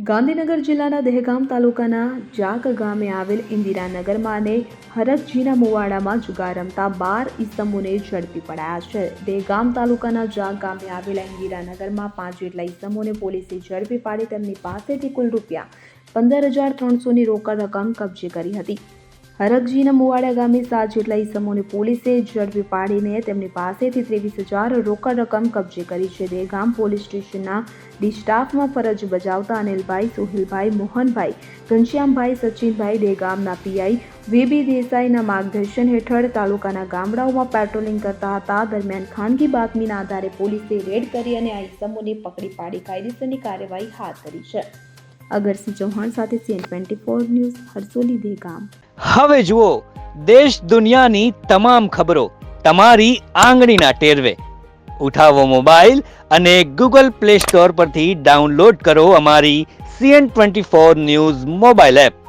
ગાંધીનગર જિલ્લાના દહેગામ તાલુકાના જાક ગામે આવેલ ઇન્દિરાનગરમાં અને હરકજીના મુવાડામાં જુગાર રમતા 12 ઈસમોને ઝડપી પડાયા છે. દહેગામ તાલુકાના જાક ગામે આવેલા ઇન્દિરાનગરમાં 5 જેટલા ઈસમોને પોલીસે ઝડપી પાડી તેમની પાસેથી કુલ ₹15,300ની રોકડ રકમ કબજે કરી હતી. હરકજીના મુવાડા ગામે 7 જેટલા ઈસમોને પોલીસે ઝડપી પાડીને તેમની પાસેથી 23,000 રોકડ રકમ કબજે કરી છે. દહેગામ પોલીસ સ્ટેશનના ડી સ્ટાફમાં ફરજ બજાવતા અનિલભાઈ, સોહિલભાઈ, મોહનભાઈ, ઘનશ્યામભાઈ, સચિનભાઈ, દહેગામના પીઆઈ વીબી દેસાઈના માર્ગદર્શન હેઠળ તાલુકાના ગામડાઓમાં પેટ્રોલિંગ કરતા હતા. દરમિયાન ખાનગી બાતમીના આધારે પોલીસે રેડ કરી અને આ ઈસમોને પકડી પાડી કાયદેસરની કાર્યવાહી હાથ ધરી છે. અગરસિંહ ચૌહાણ સાથે CN24 ન્યૂઝ, હરસોલી, દહેગામ. હવે જુઓ દેશ દુનિયાની તમામ ખબરો તમારી આંગળીના ટેરવે. ઉઠાવો મોબાઈલ અને Google Play Store પરથી ડાઉનલોડ કરો અમારી CN24 ન્યૂઝ મોબાઈલ એપ.